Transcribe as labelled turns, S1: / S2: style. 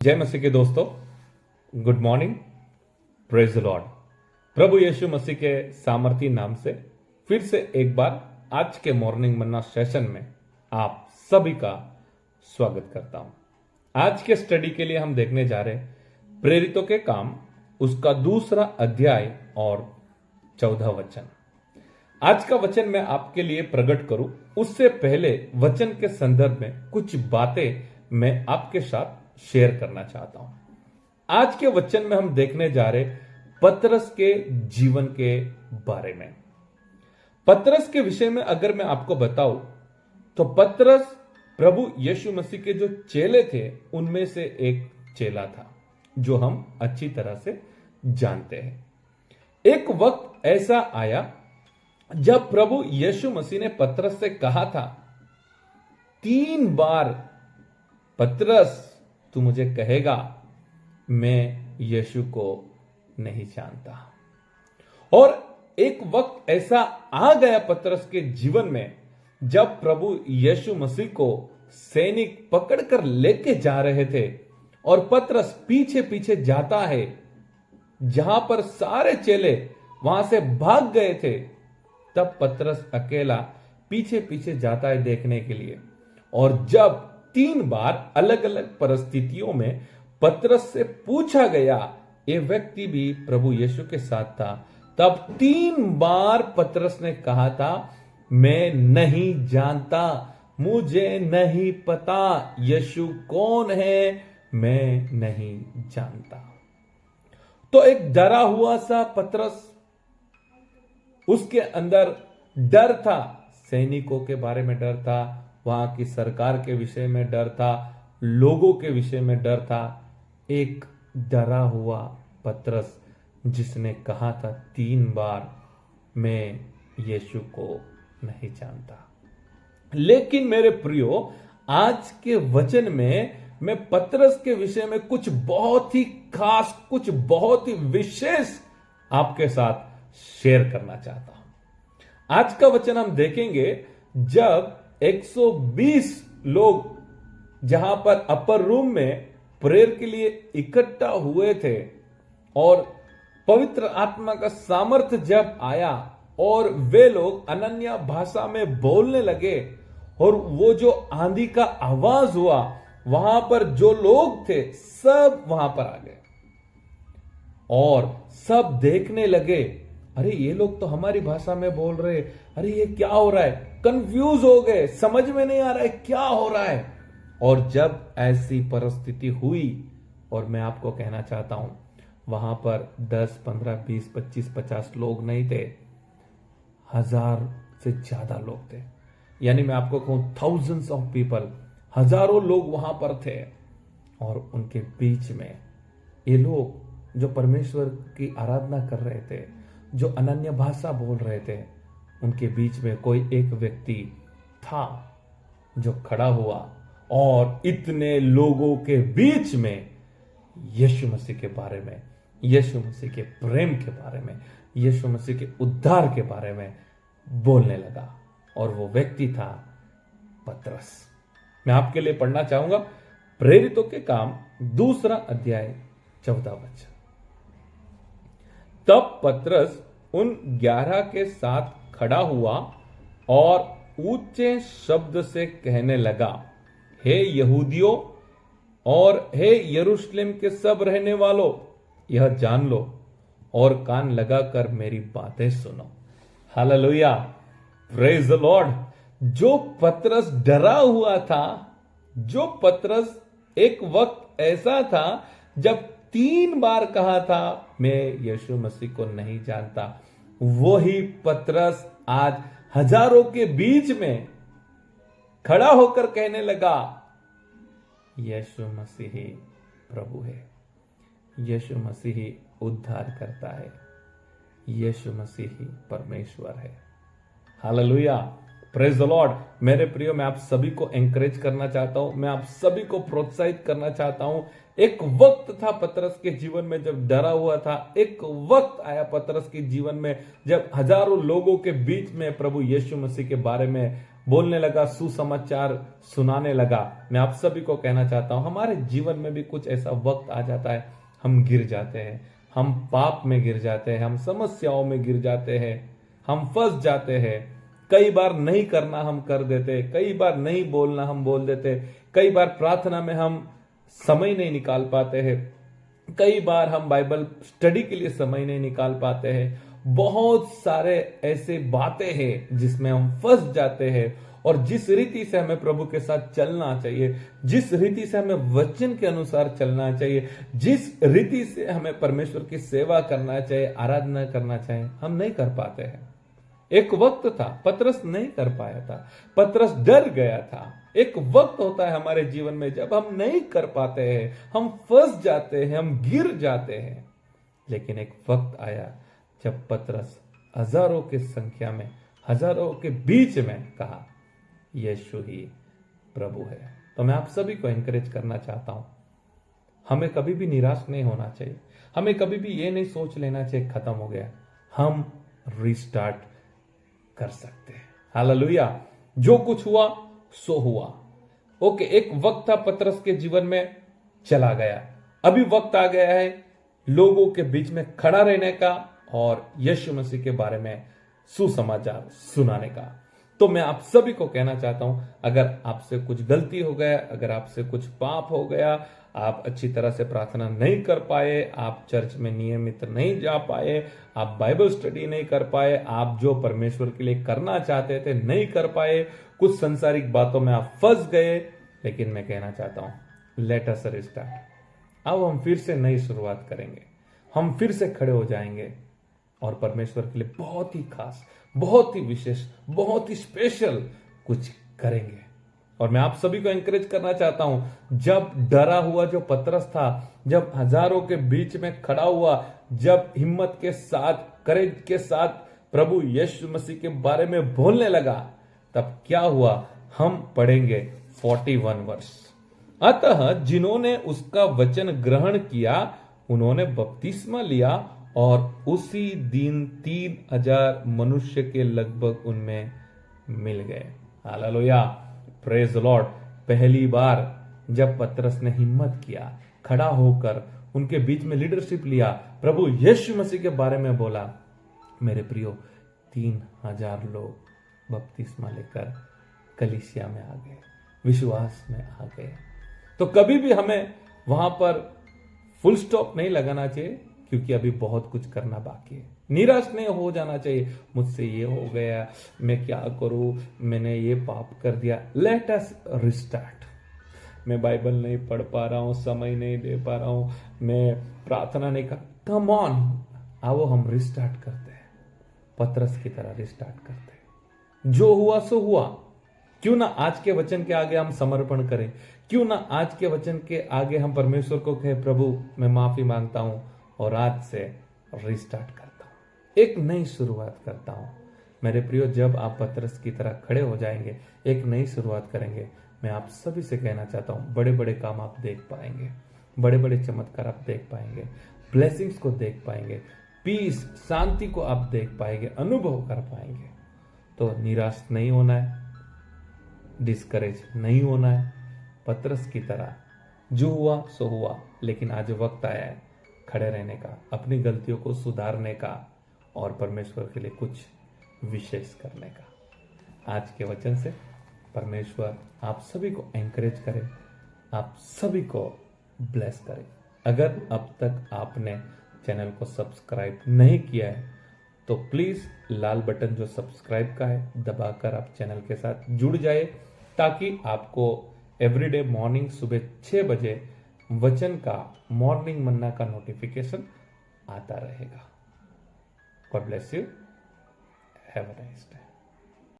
S1: जय मसीह के दोस्तों, good morning, praise the Lord. प्रभु यीशु मसीह के सामर्थी नाम से फिर से एक बार आज के मॉर्निंग मन्ना सेशन में आप सभी का स्वागत करता हूं। आज के स्टडी के लिए हम देखने जा रहे हैं प्रेरितों के काम, उसका दूसरा अध्याय और 14 वचन। आज का वचन मैं आपके लिए प्रकट करूं उससे पहले वचन के संदर्भ में कुछ बातें मैं आपके साथ शेयर करना चाहता हूं। आज के वचन में हम देखने जा रहे पतरस के जीवन के बारे में। पतरस के विषय में अगर मैं आपको बताऊं तो पतरस प्रभु यीशु मसीह के जो चेले थे उनमें से एक चेला था, जो हम अच्छी तरह से जानते हैं। एक वक्त ऐसा आया जब प्रभु यीशु मसीह ने पतरस से कहा था, 3 बार पतरस तू मुझे कहेगा मैं यीशु को नहीं जानता। और एक वक्त ऐसा आ गया पतरस के जीवन में जब प्रभु यीशु मसीह को सैनिक पकड़कर लेके जा रहे थे और पतरस पीछे पीछे जाता है, जहां पर सारे चेले वहां से भाग गए थे, तब पतरस अकेला पीछे पीछे जाता है देखने के लिए। और जब 3 बार अलग अलग परिस्थितियों में पतरस से पूछा गया, ये व्यक्ति भी प्रभु यीशु के साथ था, तब 3 बार पतरस ने कहा था, मैं नहीं जानता, मुझे नहीं पता यीशु कौन है, मैं नहीं जानता। तो एक डरा हुआ सा पतरस, उसके अंदर डर था, सैनिकों के बारे में डर था, वहां की सरकार के विषय में डर था, लोगों के विषय में डर था। एक डरा हुआ पतरस जिसने कहा था 3 बार, मैं यीशु को नहीं जानता। लेकिन मेरे प्रियो, आज के वचन में मैं पतरस के विषय में कुछ बहुत ही खास, कुछ बहुत ही विशेष आपके साथ शेयर करना चाहता हूं। आज का वचन हम देखेंगे जब 120 लोग जहां पर अपर रूम में प्रेयर के लिए इकट्ठा हुए थे और पवित्र आत्मा का सामर्थ्य जब आया और वे लोग अनन्य भाषा में बोलने लगे और वो जो आंधी का आवाज हुआ, वहां पर जो लोग थे सब वहां पर आ गए और सब देखने लगे, अरे ये लोग तो हमारी भाषा में बोल रहे, अरे ये क्या हो रहा है। कंफ्यूज हो गए, समझ में नहीं आ रहा है क्या हो रहा है। और जब ऐसी परिस्थिति हुई, और मैं आपको कहना चाहता हूं, वहां पर 10, 15, 20, 25, 50 लोग नहीं थे, 1000 से ज्यादा लोग थे। यानी मैं आपको कहूं थाउजेंड्स ऑफ पीपल, हजारों लोग वहां पर थे। और उनके बीच में ये लोग जो परमेश्वर की आराधना कर रहे थे, जो अनन्य भाषा बोल रहे थे, उनके बीच में कोई एक व्यक्ति था जो खड़ा हुआ और इतने लोगों के बीच में यीशु मसीह के बारे में, यीशु मसीह के प्रेम के बारे में, यीशु मसीह के उद्धार के बारे में बोलने लगा। और वो व्यक्ति था पतरस। मैं आपके लिए पढ़ना चाहूंगा प्रेरितों के काम, दूसरा अध्याय 14 वचन। तब पतरस उन 11 के साथ खड़ा हुआ और ऊंचे शब्द से कहने लगा, हे यहूदियों और हे यरूशलेम के सब रहने वालों, यह जान लो और कान लगाकर मेरी बातें सुनो। Hallelujah, praise the Lord. जो पतरस डरा हुआ था, जो पतरस एक वक्त ऐसा था जब 3 बार कहा था मैं यीशु मसीह को नहीं जानता, वही पतरस आज हजारों के बीच में खड़ा होकर कहने लगा, यीशु मसीह ही प्रभु है, यीशु मसीह ही उद्धार करता है, यीशु मसीह ही परमेश्वर है। Hallelujah, praise the Lord. मेरे प्रियो, मैं आप सभी को एंकरेज करना चाहता हूं, मैं आप सभी को प्रोत्साहित करना चाहता हूं। एक वक्त था पतरस के जीवन में जब डरा हुआ था, एक वक्त आया पतरस के जीवन में जब हजारों लोगों के बीच में प्रभु यीशु मसीह के बारे में बोलने लगा, सुसमाचार सुनाने लगा। मैं आप सभी को कहना चाहता हूं, हमारे जीवन में भी कुछ ऐसा वक्त आ जाता है, हम गिर जाते हैं, हम पाप में गिर जाते हैं, हम समस्याओं में गिर जाते हैं, हम फंस जाते हैं। कई बार नहीं करना हम कर देते, कई बार नहीं बोलना हम बोल देते, कई बार प्रार्थना में हम समय नहीं निकाल पाते हैं, कई बार हम बाइबल स्टडी के लिए समय नहीं निकाल पाते हैं। बहुत सारे ऐसे बातें हैं जिसमें हम फंस जाते हैं। और जिस रीति से हमें प्रभु के साथ चलना चाहिए, जिस रीति से हमें वचन के अनुसार चलना चाहिए, जिस रीति से हमें परमेश्वर की सेवा करना चाहिए, आराधना करना चाहिए, हम नहीं कर पाते हैं। एक वक्त था पतरस नहीं कर पाया था, पतरस डर गया था। एक वक्त होता है हमारे जीवन में जब हम नहीं कर पाते हैं, हम फंस जाते हैं, हम गिर जाते हैं। लेकिन एक वक्त आया जब पतरस हजारों की संख्या में, हजारों के बीच में कहा, यीशु ही प्रभु है। तो मैं आप सभी को एनकरेज करना चाहता हूं, हमें कभी भी निराश नहीं होना चाहिए, हमें कभी भी ये नहीं सोच लेना चाहिए खत्म हो गया। हम रिस्टार्ट कर सकते हैं। हालेलुया। जो कुछ हुआ सो हुआ। ओके, एक वक्त था पतरस के जीवन में, चला गया। अभी वक्त आ गया है लोगों के बीच में खड़ा रहने का और यीशु मसीह के बारे में सुसमाचार सुनाने का। तो मैं आप सभी को कहना चाहता हूं, अगर आपसे कुछ गलती हो गया, अगर आपसे कुछ पाप हो गया, आप अच्छी तरह से प्रार्थना नहीं कर पाए, आप चर्च में नियमित नहीं जा पाए, आप बाइबल स्टडी नहीं कर पाए, आप जो परमेश्वर के लिए करना चाहते थे नहीं कर पाए, कुछ संसारिक बातों में आप फंस गए, लेकिन मैं कहना चाहता हूं, लेट अस रिस्टार्ट। अब हम फिर से नई शुरुआत करेंगे, हम फिर से खड़े हो जाएंगे और परमेश्वर के लिए बहुत ही खास, बहुत ही विशेष, बहुत ही स्पेशल कुछ करेंगे। और मैं आप सभी को एनकरेज करना चाहता हूं, जब डरा हुआ जो पतरस था, जब हजारों के बीच में खड़ा हुआ, जब हिम्मत के साथ, करेज के साथ प्रभु यीशु मसीह के बारे में बोलने लगा, तब क्या हुआ हम पढ़ेंगे 41 वर्ष। अतः जिन्होंने उसका वचन ग्रहण किया उन्होंने बपतिस्मा लिया और उसी दिन 3000 मनुष्य के लगभग उनमें मिल गए। Hallelujah, praise the Lord. पहली बार जब पतरस ने हिम्मत किया, खड़ा होकर उनके बीच में लीडरशिप लिया, प्रभु यीशु मसीह के बारे में बोला, मेरे प्रियो 3000 लोग बपतिस्मा लेकर कलीसिया में आ गए, विश्वास में आ गए। तो कभी भी हमें वहां पर फुल स्टॉप नहीं लगाना चाहिए, क्योंकि अभी बहुत कुछ करना बाकी है। निराश नहीं हो जाना चाहिए, मुझसे ये हो गया, मैं क्या करूं, मैंने ये पाप कर दिया। Let us restart. मैं बाइबल नहीं पढ़ पा रहा हूं, समय नहीं दे पा रहा हूं, मैं प्रार्थना नहीं कर, कम ऑन, आओ हम रिस्टार्ट करते हैं, पतरस की तरह रिस्टार्ट करते हैं। जो हुआ सो हुआ। क्यों ना आज के वचन के आगे हम समर्पण करें, क्यों ना आज के वचन के आगे हम परमेश्वर को कहें, प्रभु मैं माफी मांगता हूं और आज से रिस्टार्ट करता हूं, एक नई शुरुआत करता हूं। मेरे प्रियो, जब आप पतरस की तरह खड़े हो जाएंगे, एक नई शुरुआत करेंगे, मैं आप सभी से कहना चाहता हूं, बड़े बड़े काम आप देख पाएंगे, बड़े बड़े चमत्कार आप देख पाएंगे, ब्लेसिंग्स को देख पाएंगे, पीस, शांति को आप देख पाएंगे, अनुभव कर पाएंगे। तो निराश नहीं होना है, डिस्करेज नहीं होना है। पतरस की तरह जो हुआ सो हुआ, लेकिन आज वक्त आया है खड़े रहने का, अपनी गलतियों को सुधारने का और परमेश्वर के लिए कुछ विशेष करने का। आज के वचन से परमेश्वर आप सभी को एनकरेज करे, आप सभी को ब्लेस करे। अगर अब तक आपने चैनल को सब्सक्राइब नहीं किया है तो प्लीज लाल बटन जो सब्सक्राइब का है दबाकर आप चैनल के साथ जुड़ जाए, ताकि आपको एवरीडे मॉर्निंग सुबह 6 बजे वचन का, मॉर्निंग मन्ना का नोटिफिकेशन आता रहेगा। God bless you, have a nice day.